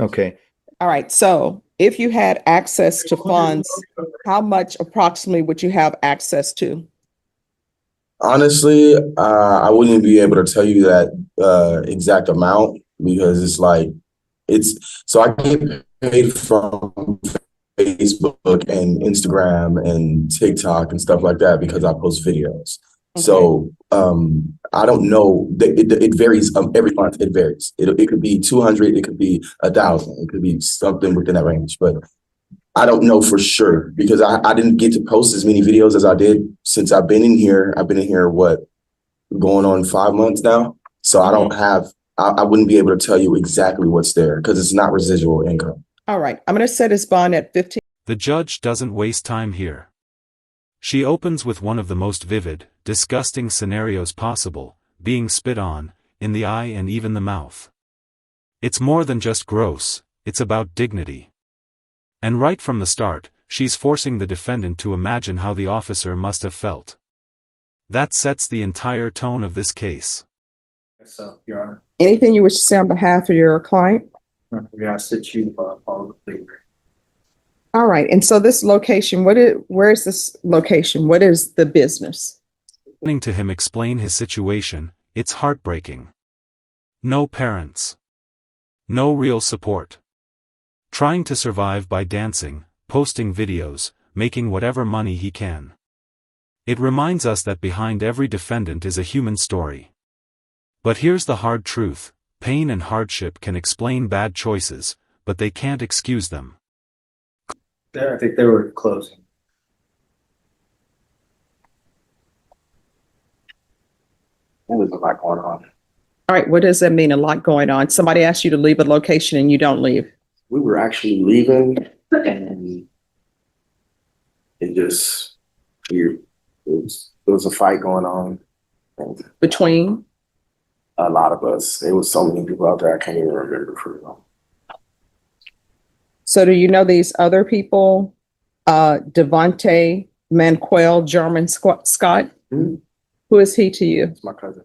Okay. All right. So if you had access to funds, how much approximately would you have access to? Honestly, I wouldn't be able to tell you that exact amount because it's like it's so I get paid from Facebook and Instagram and TikTok and stuff like that because I post videos. Okay. So I don't know. It varies every month. It varies. It could be 200. It could be 1,000. It could be something within that range. But I don't know for sure because I didn't get to post as many videos as I did since I've been in here. I've been in here, what, going on 5 months now. So I don't have, I wouldn't be able to tell you exactly what's there because it's not residual income. All right. I'm going to set his bond at 15. The judge doesn't waste time here. She opens with one of the most vivid, disgusting scenarios possible, being spit on, in the eye and even the mouth. It's more than just gross, it's about dignity. And right from the start, she's forcing the defendant to imagine how the officer must have felt. That sets the entire tone of this case. So, Your Honor, Anything you wish to say on behalf of your client? we ask that you follow the plea agreement. All right. And so this location, where is this location? What is the business? Listening to him explain his situation, it's heartbreaking. No parents. No real support. Trying to survive by dancing, posting videos, making whatever money he can. It reminds us that behind every defendant is a human story. But here's the hard truth: pain and hardship can explain bad choices, but they can't excuse them. I think they were closing. There's a lot going on. All right. What does that mean? A lot going on. Somebody asked you to leave a location and you don't leave. We were actually leaving, and it just it was a fight going on, and Between? a lot of us. There was so many people out there I can't even remember for real. So do you know these other people? Devontae Manquel, German Scott? Mhm. Who is he to you? It's my cousin.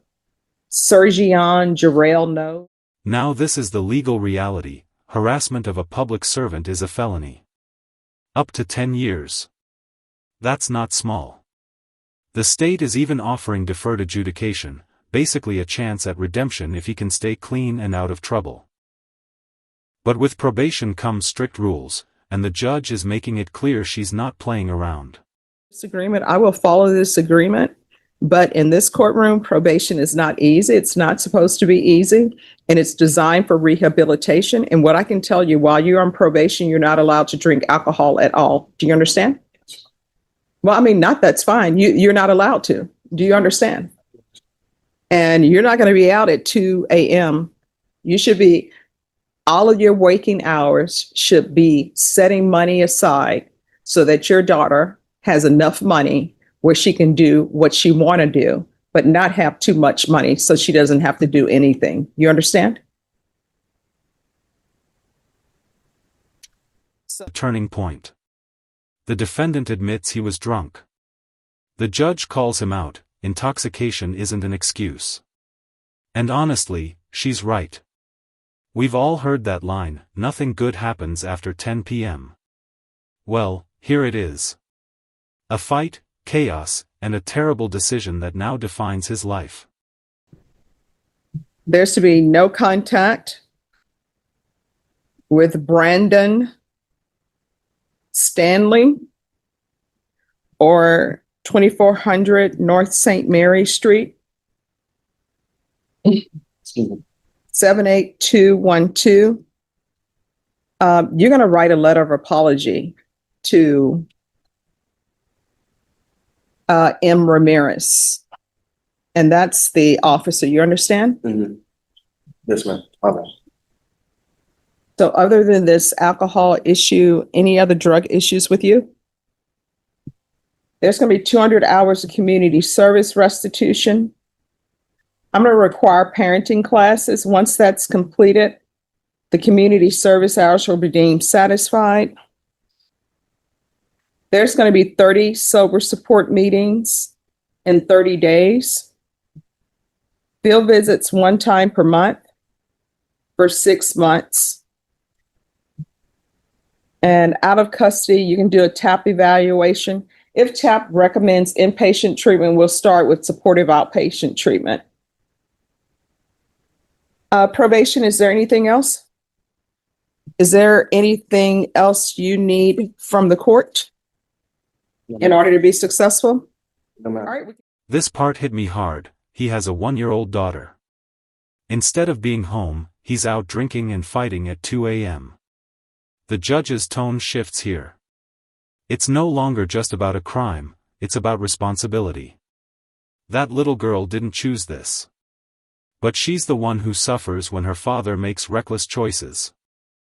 Sergion Jarrell, no. Now this is the legal reality: harassment of a public servant is a felony. Up to 10 years. That's not small. The state is even offering deferred adjudication, basically a chance at redemption if he can stay clean and out of trouble. But with probation comes strict rules, and the judge is making it clear she's not playing around. This agreement, I will follow this agreement, but in this courtroom, probation is not easy. It's not supposed to be easy, and it's designed for rehabilitation. And what I can tell you, while you're on probation, you're not allowed to drink alcohol at all. Do you understand? Well, I mean, not that's fine. You're not allowed to. Do you understand? And you're not going to be out at 2 a.m. You should be, all of your waking hours should be setting money aside so that your daughter has enough money where she can do what she want to do, but not have too much money so she doesn't have to do anything. You understand? So, Turning point. The defendant admits he was drunk. The judge calls him out: intoxication isn't an excuse. And honestly, she's right. We've all heard that line: nothing good happens after 10 p.m. Well, here it is. A fight, chaos, and a terrible decision that now defines his life. there's to be no contact with Brandon Stanley or 2400 North St. Mary Street, Excuse me. 78212. You're going to write a letter of apology to M. Ramirez. And that's the officer. You understand? Mhm. Yes, ma'am. Okay. So other than this alcohol issue, any other drug issues with you? There's going to be 200 hours of community service restitution. I'm going to require parenting classes. Once that's completed, the community service hours will be deemed satisfied. There's going to be 30 sober support meetings in 30 days. Field visits one time per month for 6 months. And out of custody, you can do a TAP evaluation. If TAP recommends inpatient treatment, we'll start with supportive outpatient treatment. Probation, is there anything else? Is there anything else you need from the court in order to be successful? No, All ma'am. right. This part hit me hard. He has a 1-year-old daughter. Instead of being home, he's out drinking and fighting at 2 a.m. The judge's tone shifts here. It's no longer just about a crime, it's about responsibility. That little girl didn't choose this. But she's the one who suffers when her father makes reckless choices.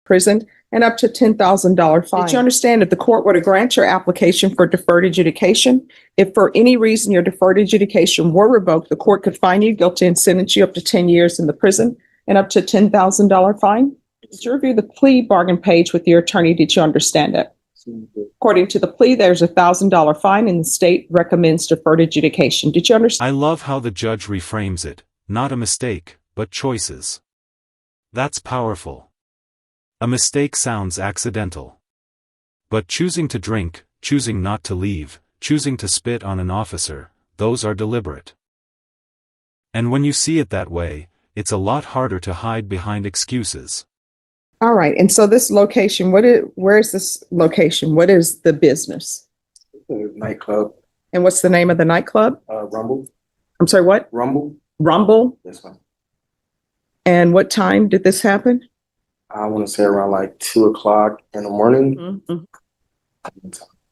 Prison and up to $10,000 fine. Did you understand if the court were to grant your application for deferred adjudication, if for any reason your deferred adjudication were revoked, the court could find you guilty and sentence you up to 10 years in the prison and up to $10,000 fine? Did you review the plea bargain page with your attorney? Did you understand it? According to the plea, there's a $1,000 fine and the state recommends deferred adjudication. Did you understand? I love how the judge reframes it, not a mistake, but choices. That's powerful. A mistake sounds accidental. But choosing to drink, choosing not to leave, choosing to spit on an officer, those are deliberate. And when you see it that way, it's a lot harder to hide behind excuses. All right. And so this location, where is this location? What is the business? Nightclub, And what's the name of the nightclub? Rumble. I'm sorry, what? Rumble. Rumble. Yes, ma'am. And what time did this happen? I want to say around like 2 o'clock in the morning.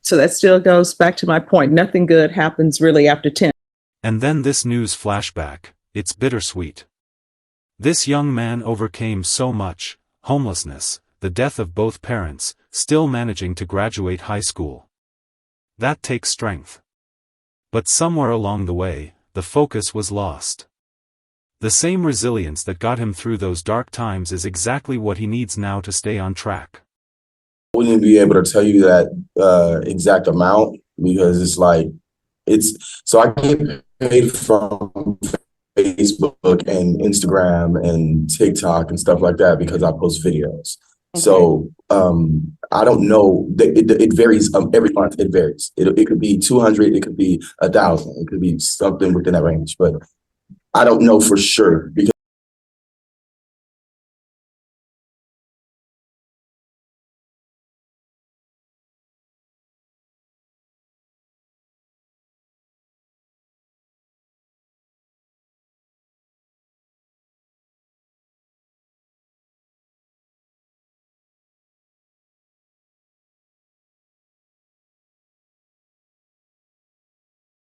So that still goes back to my point. Nothing good happens really after 10. And then this news flashback, it's bittersweet. This young man overcame so much, homelessness, the death of both parents, still managing to graduate high school. That takes strength. But somewhere along the way, the focus was lost. The same resilience that got him through those dark times is exactly what he needs now to stay on track. I wouldn't be able to tell you that exact amount because so I get paid from Facebook and Instagram and TikTok and stuff like that because I post videos. Okay. So I don't know. It varies every month. It varies. It could be 200. It could be 1,000. It could be something within that range. But I don't know for sure because